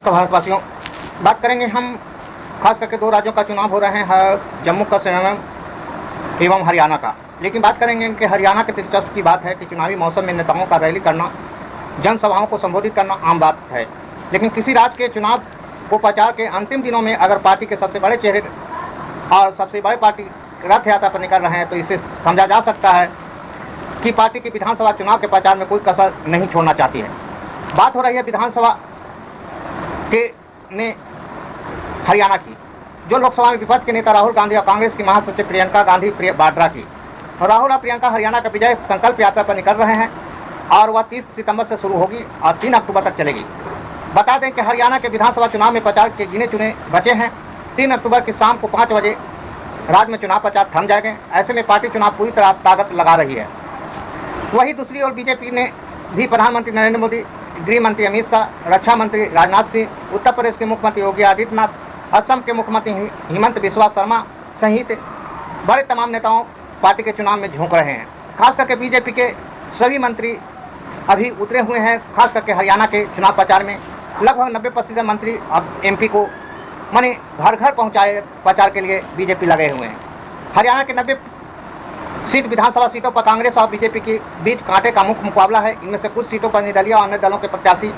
तो भारतवासियों, बात करेंगे हम खास करके दो राज्यों का चुनाव हो रहे हैं, जम्मू कश्मीर एवं हरियाणा का। लेकिन बात करेंगे कि हरियाणा के दिलचस्प की बात है कि चुनावी मौसम में नेताओं का रैली करना, जनसभाओं को संबोधित करना आम बात है। लेकिन किसी राज्य के चुनाव को प्रचार के अंतिम दिनों में अगर पार्टी के सबसे बड़े चेहरे और सबसे बड़े पार्टी रथ यात्रा पर निकल रहे हैं तो इसे समझा जा सकता है कि पार्टी की विधानसभा चुनाव के प्रचार में कोई कसर नहीं छोड़ना चाहती है। बात हो रही है विधानसभा ने हरियाणा की, जो लोकसभा में विपक्ष के नेता राहुल गांधी और कांग्रेस की महासचिव प्रियंका गांधी वाड्रा की। राहुल और प्रियंका हरियाणा का विजय संकल्प यात्रा पर निकल रहे हैं और वह 30 सितंबर से शुरू होगी और 3 अक्टूबर तक चलेगी। बता दें कि हरियाणा के विधानसभा चुनाव में प्रचार के गिने चुने बचे हैं। 3 अक्टूबर की शाम को 5 बजे राज्य में चुनाव प्रचार थम जाएंगे। ऐसे में पार्टी चुनाव पूरी तरह ताकत लगा रही है। वहीं दूसरी ओर बीजेपी ने भी प्रधानमंत्री नरेंद्र मोदी, गृह मंत्री अमित शाह, रक्षा मंत्री राजनाथ सिंह, उत्तर प्रदेश के मुख्यमंत्री योगी आदित्यनाथ, असम के मुख्यमंत्री हिमंत बिस्वा शर्मा सहित बड़े तमाम नेताओं पार्टी के चुनाव में झोंक रहे हैं। खास करके बीजेपी के सभी मंत्री अभी उतरे हुए हैं। खास करके हरियाणा के चुनाव प्रचार में लगभग 90% मंत्री अब एमपी को माने घर घर पहुंचाए प्रचार के लिए बीजेपी लगे हुए हैं। हरियाणा के 90 सीट विधानसभा सीटों पर कांग्रेस और बीजेपी के बीच कांटे का मुख्य मुकाबला है। इनमें से कुछ सीटों पर निर्दलीय और अन्य दलों के प्रत्याशी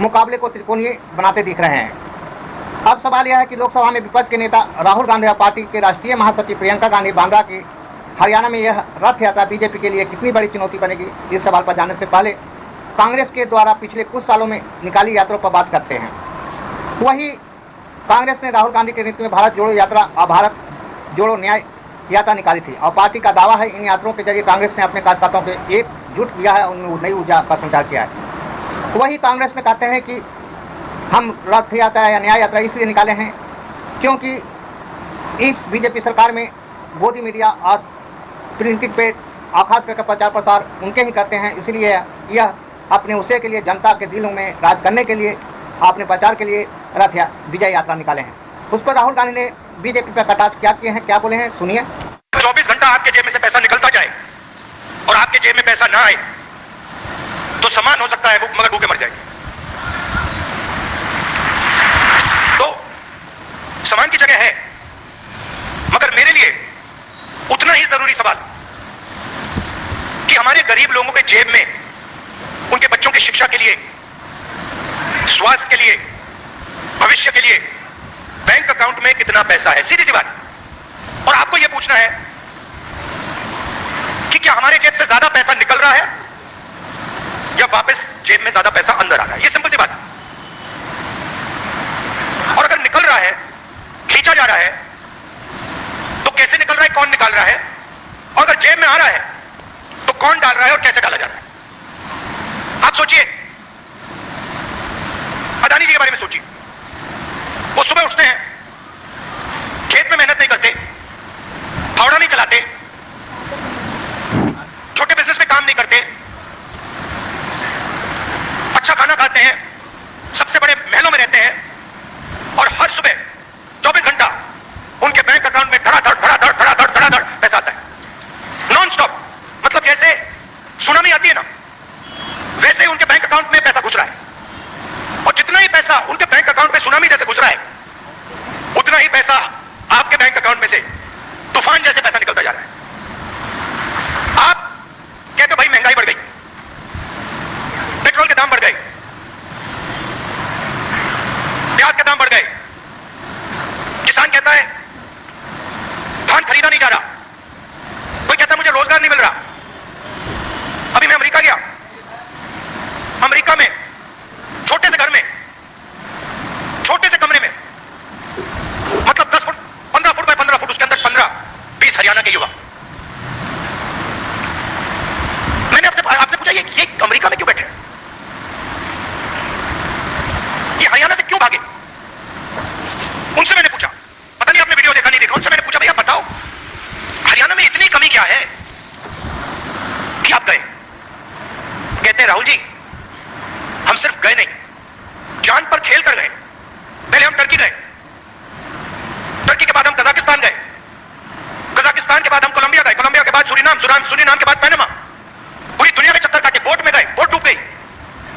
मुकाबले को त्रिकोणीय बनाते दिख रहे हैं। अब सवाल यह है कि लोकसभा में विपक्ष के नेता राहुल गांधी और पार्टी के राष्ट्रीय महासचिव प्रियंका गांधी वाड्रा की हरियाणा में यह रथ यात्रा बीजेपी के लिए कितनी बड़ी चुनौती बनेगी, इस सवाल पर जाने से पहले कांग्रेस के द्वारा पिछले कुछ सालों में निकाली यात्रा पर बात करते हैं। वही कांग्रेस ने राहुल गांधी के नेतृत्व में भारत जोड़ो यात्रा और भारत जोड़ो न्याय यात्रा निकाली थी और पार्टी का दावा है इन यात्राओं के जरिए कांग्रेस ने अपने कार्यकर्ताओं के एकजुट किया है और नई ऊर्जा का संचार किया है। वही कांग्रेस में कहते हैं कि हम रथ यात्रा या न्याय यात्रा इसलिए निकाले हैं क्योंकि इस बीजेपी सरकार में मोदी मीडिया और प्रिंटिंग पे और खास करके प्रचार प्रसार उनके ही करते हैं। इसलिए यह अपने उसे के लिए जनता के दिलों में राज करने के लिए अपने प्रचार के लिए रथ विजय यात्रा निकाले हैं। उस पर राहुल गांधी ने बीजेपी पर कटाक्ष क्या किए हैं, क्या बोले हैं, सुनिए। 24 घंटा आपके जेब में से पैसा निकलता जाए और आपके जेब में पैसा ना आए तो समान हो सकता है वो मगर भूखे मर जाएगी। तो समान की जगह है, मगर मेरे लिए उतना ही जरूरी सवाल कि हमारे गरीब लोगों के जेब में उनके बच्चों की शिक्षा के लिए, स्वास्थ्य के लिए, भविष्य के लिए बैंक अकाउंट में कितना पैसा है। सीधी सी बात। और आपको यह पूछना है कि क्या हमारे जेब से ज्यादा पैसा निकल रहा है या वापस जेब में ज्यादा पैसा अंदर आ रहा है। यह सिंपल सी बात। और अगर निकल रहा है, खींचा जा रहा है, तो कैसे निकल रहा है, कौन निकाल रहा है, और अगर जेब में आ रहा है तो कौन डाल रहा है और कैसे डाला जा रहा है। आप सोचिए, अदानी जी के बारे में सोचिए। वो सुबह उठते हैं, खेत में मेहनत नहीं करते, फावड़ा नहीं चलाते, छोटे बिजनेस में काम नहीं करते, अच्छा खाना खाते हैं, सबसे बड़े महलों में रहते हैं और हर सुबह 24 घंटा उनके बैंक अकाउंट में धड़ाधड़ धड़ाधड़ धड़ाधड़ धड़ाधड़ पैसा आता है नॉन स्टॉप। मतलब जैसे सुनामी आती है ना, वैसे उनके बैंक अकाउंट में पैसा घुस रहा है। और जितना ही पैसा उनके बैंक अकाउंट में सुनामी जैसे घुस रहा है, उतना ही पैसा आपके बैंक अकाउंट में से तूफान जैसे पैसा निकलता जा रहा है। आप कहते हो भाई महंगाई बढ़ गई, पेट्रोल के दाम बढ़ गए, प्याज के दाम बढ़ गए, किसान कहता है धान खरीदा नहीं जा रहा, कोई कहता है मुझे रोजगार नहीं मिल रहा। अभी मैं अमेरिका गया, अमेरिका में छोटे से घर में, छोटे से कमरे में, मतलब 10 फुट 15 फुट बाय 15 फुट, उसके अंदर 15-20 हरियाणा के युवा। मैंने आपसे पूछा ये अमेरिका में क्यों बैठे, ये हरियाणा से क्यों भागे। उनसे मैंने पूछा, पता नहीं आपने वीडियो देखा नहीं देखा, उनसे मैंने पूछा भैया बताओ हरियाणा में इतनी कमी क्या है कि आप गए। कहते हैं राहुल जी हम सिर्फ गए नहीं, जान पर खेल कर गए। पहले हम टर्की गए, टर्की के बाद हम कजाकिस्तान गए, कजाकिस्तान के बाद हम कोलंबिया गए, कोलंबिया के बाद सूरीनाम, सूरीनाम के बाद पनामा। पूरी दुनिया के चक्कर काटे, बोट में गए, बोट डूब गई,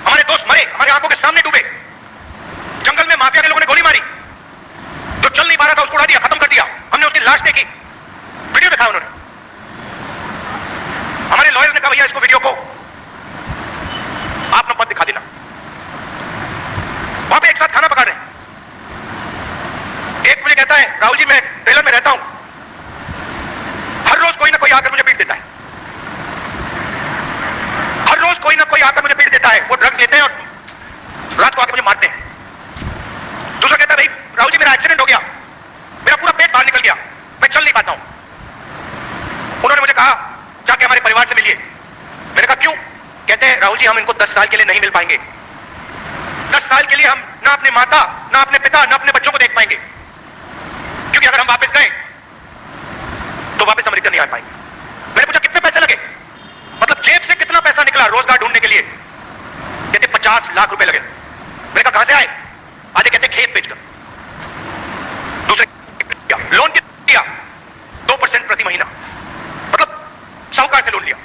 हमारे दोस्त मरे, हमारे आंखों के सामने डूबे, जंगल एक साथ खाना पका रहे हैं। एक मुझे कहता है, राहुल जी मैं ट्रेलर में रहता हूं, हर रोज कोई ना कोई आकर मुझे पीट देता है, हर रोज कोई ना कोई आकर मुझे पीट देता है। वो ड्रग्स लेते हैं और रात को आकर मुझे मारते हैं। दूसरा कहता है, भाई राहुल जी मेरा एक्सीडेंट हो गया, मेरा पूरा पेट बाहर निकल गया, मैं चल नहीं पाता हूं। उन्होंने मुझे कहा जाके हमारे परिवार से मिलिए। मैंने कहा क्यों? कहते हैं राहुल जी हम इनको 10 साल के लिए नहीं मिल पाएंगे, 10 साल के लिए हम ना अपने माता, ना अपने पिता, ना अपने बच्चों को देख पाएंगे, क्योंकि अगर हम वापस गए तो वापस अमेरिका नहीं आ पाएंगे। मैंने पूछा कितने पैसे लगे, मतलब जेब से कितना पैसा निकला रोजगार ढूंढने के लिए? कहते 50 लाख रुपए लगे। मैंने कहा कहां से आए? आधे कहते खेत बेचकर, दूसरे लोन किया 2% प्रति महीना, मतलब साहूकार से लोन लिया।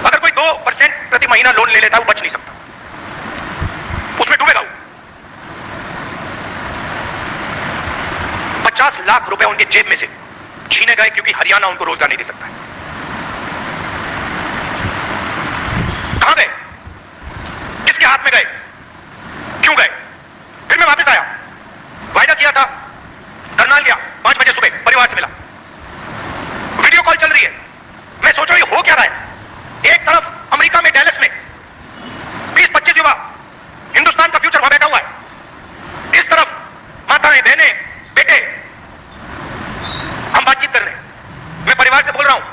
अगर कोई 2% प्रति महीना लोन ले लेता है वो बच नहीं सकता, उसमें डूबेगा वो। 50 लाख रुपए उनके जेब में से छीने गए क्योंकि हरियाणा उनको रोजगार नहीं दे सकता है। कहां गए, किसके हाथ में गए, क्यों गए? फिर मैं वापस आया, वायदा किया था, करनाल गया, 5 बजे सुबह परिवार से मिला, वीडियो कॉल चल रही है। मैं सोच रहा हूं हो क्या रहा है। एक तरफ अमेरिका में डैलस में 20-25 युवा, हिंदुस्तान का फ्यूचर वहां बैठा हुआ है, इस तरफ माताएं, बहनें, बेटे, हम बातचीत कर रहे हैं। मैं परिवार से बोल रहा हूं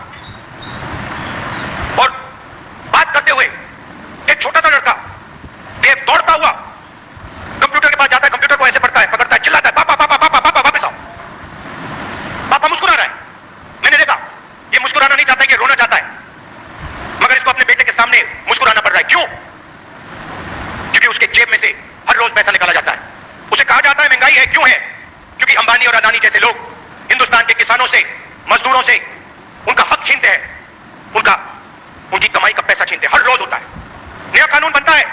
और बात करते हुए एक छोटा सा लड़का देव दौड़ता हुआ कंप्यूटर के पास जाता है, कंप्यूटर को ऐसे पढ़ता है, पकड़ता है, चिल्लाता है, पापा पापा पापा पापा वापस आओ। पापा मुस्कुरा रहा है। मैंने देखा ये मुस्कुराना नहीं चाहता, ये रोना चाहता है, मगर इसको अपने बेटे के सामने मुस्कुराना पड़ रहा है। क्यों? क्योंकि उसके जेब में से हर रोज पैसा निकाला जाता है। उसे कहा जाता है महंगाई है। क्यों है? क्योंकि अंबानी और अदानी जैसे लोग हिंदुस्तान के किसानों से, मजदूरों से उनका हक छीनते हैं, उनकी कमाई का पैसा छीनते हैं। हर रोज होता है। नया कानून बनता है,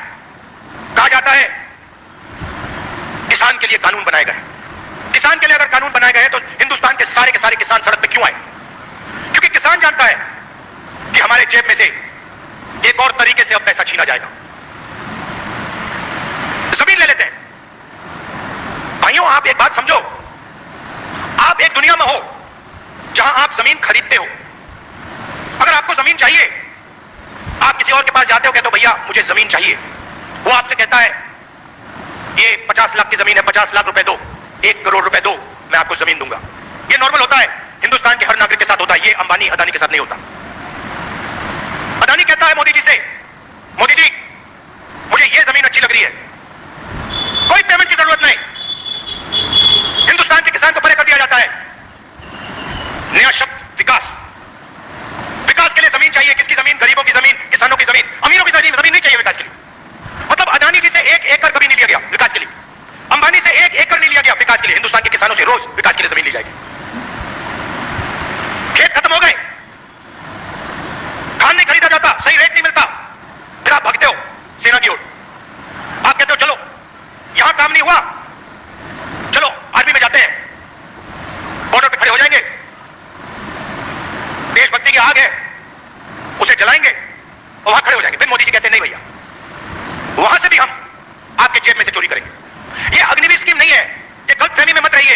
कहा जाता है किसान के लिए कानून बनाए गए। किसान के लिए अगर कानून बनाए गए तो हिंदुस्तान के सारे किसान सड़क पे क्यों आए? क्योंकि किसान जानता है कि हमारे जेब में से एक और तरीके से अब पैसा छीना जाएगा। जमीन ले लेते हैं। भाइयों आप एक बात समझो, आप एक दुनिया में हो जहां आप जमीन खरीदते हो। अगर आपको जमीन चाहिए, आप किसी और के पास जाते हो, कहते हो भैया मुझे जमीन चाहिए, वो आपसे कहता है ये 50 लाख की जमीन है, 50 लाख रुपए दो, 1 करोड़ रुपए दो, मैं आपको जमीन दूंगा। ये नॉर्मल होता है, हिंदुस्तान के हर नागरिक के साथ होता है, ये अंबानी अदानी के साथ नहीं होता। अदानी कहता है मोदी जी से, मोदी जी मुझे ये जमीन अच्छी लग रही है, कोई पेमेंट की जरूरत नहीं, हिंदुस्तान के किसान को परे कर दिया जाता है। नया शब्द विकास। विकास के लिए जमीन चाहिए। किसकी जमीन? गरीबों की जमीन, किसानों की जमीन, अमीरों की जमीन नहीं चाहिए विकास के लिए। मतलब अदानी जी से 1 एकड़ कभी नहीं लिया गया विकास के लिए, अंबानी से 1 एकड़ नहीं लिया गया विकास के लिए। हिंदुस्तान के किसानों से रोज विकास के लिए जमीन ली जाएगी। खेत खत्म हो गए, धान नहीं खरीदा जाता, सही रेट नहीं मिलता, फिर आप भागते हो सेना की ओर। आप कहते हो चलो यहां काम नहीं हुआ, चलो आर्मी में जाते हैं, बॉर्डर पे खड़े हो जाएंगे, देशभक्ति की आग है उसे जलाएंगे और वहां खड़े हो जाएंगे। फिर मोदी जी कहते हैं नहीं भैया, वहां से भी हम आपके जेब में से चोरी करेंगे। ये अग्निवीर स्कीम नहीं है, ये गलतफहमी में मत रहिए।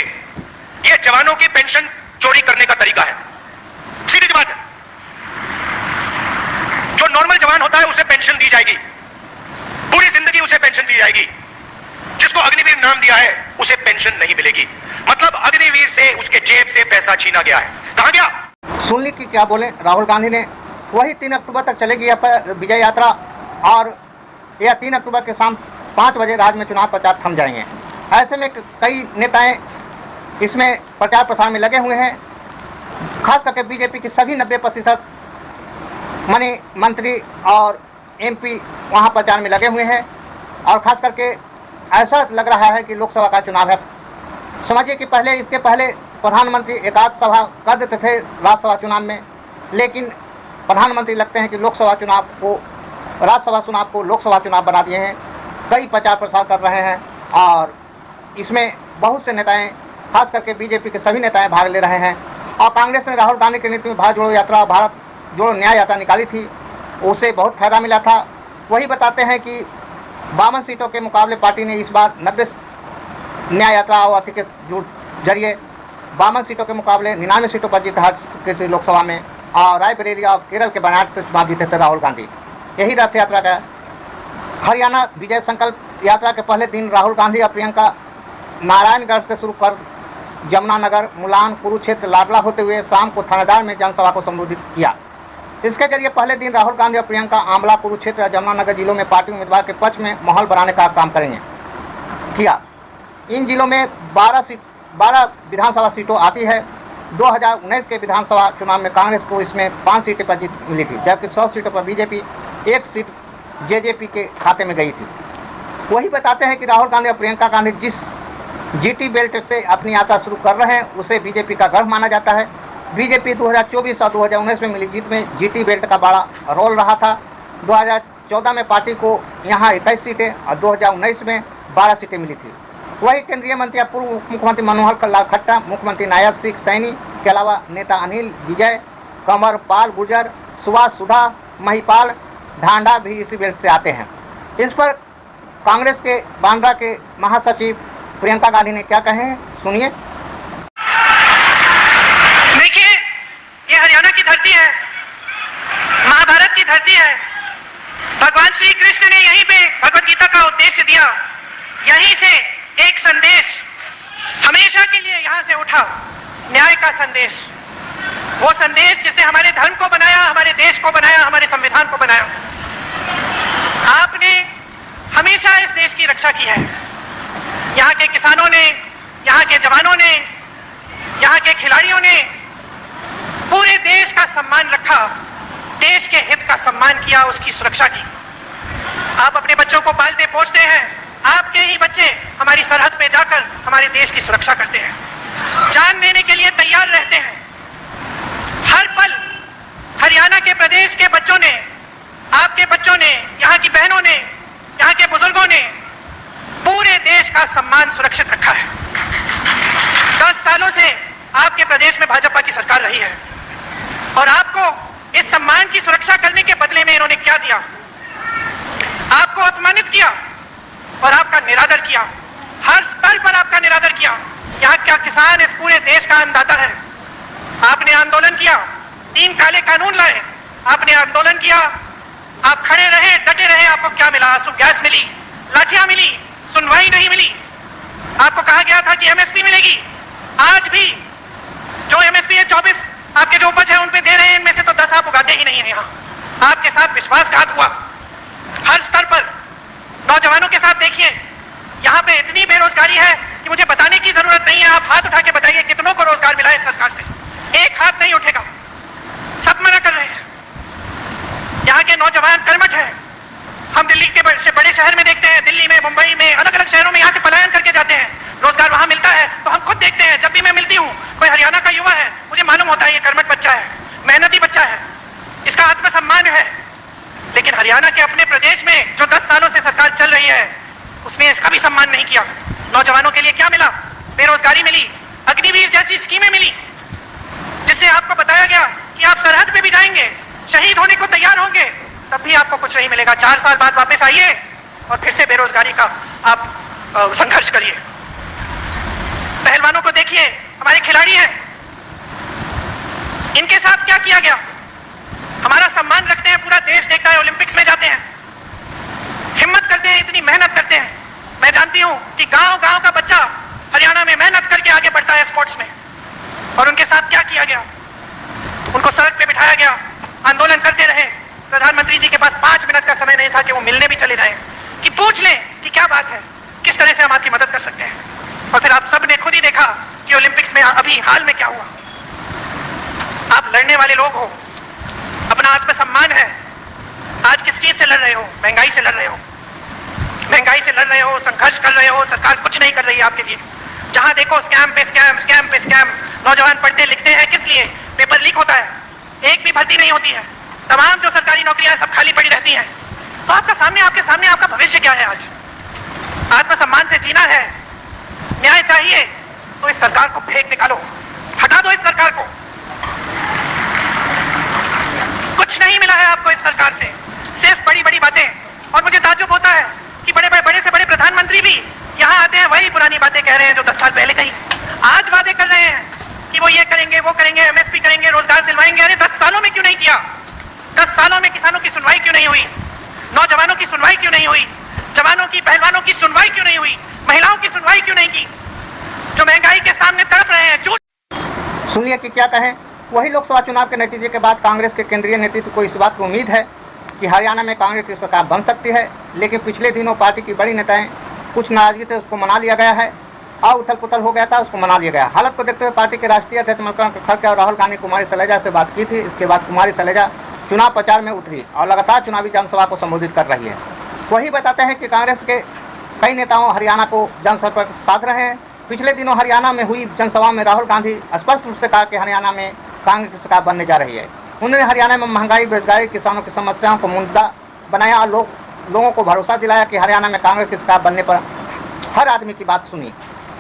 ये जवानों की पेंशन चोरी करने का तरीका है, सीधी सी बात है। जो नॉर्मल जवान होता है उसे पेंशन दी जाएगी, पूरी जिंदगी उसे पेंशन दी जाएगी। जिसको अग्निवीर नाम दिया है उसे पेंशन नहीं मिलेगी। मतलब अग्निवीर से उसके जेब से पैसा छीना गया है। कहां गया? सुन ली कि क्या बोले राहुल गांधी ने। वही 3 अक्टूबर तक चलेगी यह विजय यात्रा और यह 3 अक्टूबर के शाम 5 बजे राज्य में चुनाव प्रचार थम जाएंगे। ऐसे में कई नेताएं इसमें प्रचार प्रसार में लगे हुए हैं। खास करके बीजेपी की सभी 90% मंत्री और एमपी वहां प्रचार में लगे हुए हैं। और खास करके ऐसा लग रहा है कि लोकसभा का चुनाव है। समझिए कि इसके पहले प्रधानमंत्री एकाध सभा कर देते थे राज्यसभा चुनाव में, लेकिन प्रधानमंत्री लगते हैं कि लोकसभा चुनाव को राज्यसभा चुनाव को लोकसभा चुनाव बना दिए हैं। कई प्रचार प्रसार कर रहे हैं और इसमें बहुत से नेताएं, खास करके बीजेपी के सभी नेताएं भाग ले रहे हैं। और कांग्रेस ने राहुल गांधी के नेतृत्व में भारत जोड़ो यात्रा, भारत जोड़ो न्याय यात्रा निकाली थी, उसे बहुत फायदा मिला था। वही बताते हैं कि 52 सीटों के मुकाबले पार्टी ने इस बार 90 न्याय यात्रा और अति के जरिए 52 सीटों के मुकाबले 99 सीटों पर जीत हासिल की लोकसभा में, और रायबरेली और केरल के वायनाड से चुनाव जीते थे राहुल गांधी। यही रथ यात्रा का हरियाणा विजय संकल्प यात्रा के पहले दिन राहुल गांधी और प्रियंका नारायणगढ़ से शुरू कर जमुनानगर, मुलान, कुरुक्षेत्र, लाडला होते हुए शाम को थानेदार में जनसभा को संबोधित किया। इसके जरिए पहले दिन राहुल गांधी और प्रियंका आंवला, कुरुक्षेत्र और जमुनानगर जिलों में पार्टी उम्मीदवार के पक्ष में माहौल बनाने का काम किया। इन जिलों में 12 विधानसभा सीटों आती है। 2019 के विधानसभा चुनाव में कांग्रेस को इसमें 5 सीटें पर जीत मिली थी, जबकि 100 सीटों पर बीजेपी, 1 सीट जेजेपी के खाते में गई थी। वही बताते हैं कि राहुल गांधी और प्रियंका गांधी जिस जीटी बेल्ट से अपनी यात्रा शुरू कर रहे हैं उसे बीजेपी का गढ़ माना जाता है। बीजेपी 2024 और 2019 में मिली जीत में जीटी बेल्ट का बड़ा रोल रहा था। 2014 में पार्टी को यहाँ 21 सीटें और 2019 में 12 सीटें मिली थी। वही केंद्रीय मंत्री पूर्व मुख्यमंत्री मनोहर लाल खट्टर, मुख्यमंत्री नायब सिंह सैनी के अलावा नेता अनिल विजय, कंवर पाल गुर्जर, सुभाष सुधा, महिपाल ढांडा भी इसी बेल्ट से आते हैं। इस पर कांग्रेस के बांद्रा के महासचिव प्रियंका गांधी ने क्या कहे हैं, सुनिए। देखिए, ये हरियाणा की धरती है, महाभारत की धरती है। भगवान श्री कृष्ण ने यहीं पे भगवत गीता का उपदेश दिया। यहीं से एक संदेश हमेशा के लिए यहां से उठा, न्याय का संदेश। वो संदेश जिसने हमारे धर्म को बनाया, हमारे देश को बनाया, हमारे संविधान को बनाया। आपने हमेशा इस देश की रक्षा की है। यहाँ के किसानों ने, यहाँ के जवानों ने, यहाँ के खिलाड़ियों ने पूरे देश का सम्मान रखा, देश के हित का सम्मान किया, उसकी सुरक्षा की। आप अपने बच्चों को पालते पोसते हैं, आपके ही बच्चे हमारी सरहद पे जाकर हमारे देश की सुरक्षा करते हैं, जान देने के लिए तैयार रहते हैं। हर पल हरियाणा के प्रदेश के बच्चों ने, आपके बच्चों ने, यहाँ की बहनों ने, यहाँ के बुजुर्गों ने पूरे देश का सम्मान सुरक्षित रखा है। 10 सालों से आपके प्रदेश में भाजपा की सरकार रही है और आपको इस सम्मान की सुरक्षा करने के बदले में इन्होंने क्या दिया? आपको अपमानित किया और आपका निरादर किया। हर स्तर पर आपका निरादर किया। यहाँ का किसान इस पूरे देश का अन्नदाता है। आपने आंदोलन किया, 3 काले कानून लाए, आपने आंदोलन किया, आप खड़े रहे, डटे रहे। आपको क्या मिला? आंसू गैस मिली, लाठियां मिली, सुनवाई नहीं मिली। आपको कहा गया था कि एमएसपी मिलेगी। आज भी जो एमएसपी है 24 आपके जो उपज है उन पे दे रहे हैं, इनमें से तो 10 आप उगाते ही नहीं है। यहाँ आपके साथ विश्वासघात हुआ हर स्तर पर। नौजवानों के साथ देखिए, यहाँ पे इतनी बेरोजगारी है कि मुझे बताने की जरूरत नहीं है। आप हाथ उठा के बताइए कितनों को रोजगार मिला है सरकार से? एक हाथ नहीं उठेगा, सब मना कर रहे हैं। यहाँ के नौजवान कर्मठ हैं। हम दिल्ली के बड़े शहर में देखते हैं, दिल्ली में, मुंबई में, अलग अलग शहरों में यहाँ से पलायन करके जाते हैं। रोजगार वहां मिलता है तो हम खुद देखते हैं। जब भी मैं मिलती हूँ कोई हरियाणा का युवा है, मुझे मालूम होता है ये कर्मठ बच्चा है, मेहनती बच्चा है, इसका आत्मसम्मान है। लेकिन हरियाणा के अपने प्रदेश में जो 10 सालों से सरकार चल रही है, उसने इसका भी सम्मान नहीं किया। नौजवानों के लिए क्या मिला? बेरोजगारी मिली, अग्निवीर जैसी स्कीमें मिली, जिससे आपको बताया गया कि आप सरहद पे भी जाएंगे, शहीद होने को तैयार होंगे, तब भी आपको कुछ नहीं मिलेगा। 4 साल बाद वापस आइए और फिर से बेरोजगारी का आप संघर्ष करिए। पहलवानों को देखिए, हमारे खिलाड़ी हैं, इनके साथ क्या किया गया? हमारा सम्मान रखते हैं, पूरा देश देखता है, ओलंपिक्स में जाते हैं, हिम्मत करते हैं, इतनी मेहनत करते हैं। मैं जानती हूं कि गांव-गांव का बच्चा हरियाणा में मेहनत करके आगे बढ़ता है स्पोर्ट्स में। और उनके साथ क्या किया गया? उनको सड़क पे बिठाया गया, आंदोलन करते रहे। प्रधानमंत्री जी के पास 5 मिनट का समय नहीं था कि वो मिलने भी चले जाएं, कि पूछ लें कि क्या बात है, किस तरह से हम आपकी मदद कर सकते हैं। और फिर आप सब ने खुद ही देखा कि ओलंपिक्स में अभी हाल में क्या हुआ। आप लड़ने वाले लोग हो, अपना आत्मसम्मान है। आज किस चीज से लड़ रहे हो? महंगाई से लड़ रहे हो, महंगाई से लड़ रहे हो, संघर्ष कर रहे हो। सरकार कुछ नहीं कर रही है आपके लिए। जहां देखो स्कैम पे स्कैम, स्कैम पे स्कैम। नौजवान पढ़ते लिखते हैं किस लिए? पेपर लीक होता है, एक भी भर्ती नहीं होती है, तमाम जो सरकारी नौकरियां सब खाली पड़ी रहती हैं। तो आपके सामने आपका भविष्य क्या है? आज आत्मसम्मान से जीना है, न्याय चाहिए, तो इस सरकार को फेंक निकालो, हटा दो इस सरकार को। कुछ नहीं मिला है आपको इस सरकार से, सिर्फ बड़ी बड़ी बातें। और मुझे ताज्जुब होता है कि बड़े प्रधानमंत्री भी यहाँ आते हैं वही पुरानी बातें कह रहे हैं जो 10 साल पहले कही। आज वादे कर रहे हैं कि वो ये करेंगे, वो करेंगे, एमएसपी करेंगे, रोजगार दिलवाएंगे। अरे 10 सालों में क्यों नहीं किया? 10 सालों में किसानों की सुनवाई क्यों नहीं हुई? नौजवानों की सुनवाई क्यों नहीं हुई? जवानों की, पहलवानों की सुनवाई क्यों नहीं हुई? महिलाओं की सुनवाई क्यों नहीं की, जो महंगाई के सामने तड़प रहे हैं? जो सुनिए कि क्या कहें। वही लोकसभा चुनाव के नतीजे के बाद कांग्रेस के केंद्रीय नेतृत्व को इस बात की उम्मीद है कि हरियाणा में कांग्रेस की सरकार बन सकती है, लेकिन पिछले दिनों पार्टी की बड़ी नेताएं कुछ नाराजगी थे, उसको मना लिया गया है, और उथल पुथल हो गया था, उसको मना लिया गया। हालत को देखते हुए पार्टी के राष्ट्रीय अध्यक्ष मल्लिकार्जुन खड़गे और राहुल गांधी कुमारी शैलजा से बात की थी। इसके बाद कुमारी शैलजा चुनाव प्रचार में उतरी और लगातार चुनावी जनसभा को संबोधित कर रही है। वही बताते हैं कि कांग्रेस के कई नेताओं हरियाणा को जनसंपर्क साध रहे हैं। पिछले दिनों हरियाणा में हुई जनसभा में राहुल गांधी स्पष्ट रूप से कहा कि हरियाणा में कांग्रेस की सरकार बनने जा रही है। उन्होंने हरियाणा में महंगाई, बेरोजगारी, किसानों की समस्याओं को मुद्दा बनाया और लोगों को भरोसा दिलाया कि हरियाणा में कांग्रेस की सरकार बनने पर हर आदमी की बात सुनी।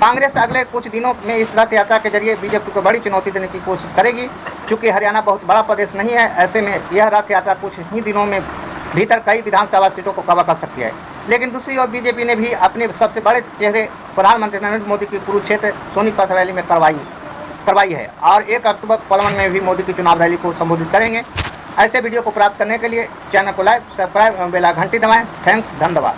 कांग्रेस अगले कुछ दिनों में इस रथ यात्रा के जरिए बीजेपी को बड़ी चुनौती देने की कोशिश करेगी। चूँकि हरियाणा बहुत बड़ा प्रदेश नहीं है, ऐसे में यह रथ यात्रा कुछ ही दिनों में भीतर कई विधानसभा सीटों को कवर कर सकती है। लेकिन दूसरी ओर बीजेपी ने भी अपने सबसे बड़े चेहरे प्रधानमंत्री नरेंद्र मोदी की कुरुक्षेत्र सोनीपत रैली में करवाई है और 1 अक्टूबर पलवल में भी मोदी की चुनाव रैली को संबोधित करेंगे। ऐसे वीडियो को प्राप्त करने के लिए चैनल को लाइक, सब्सक्राइब एवं बेल घंटी दबाएं। थैंक्स, धन्यवाद।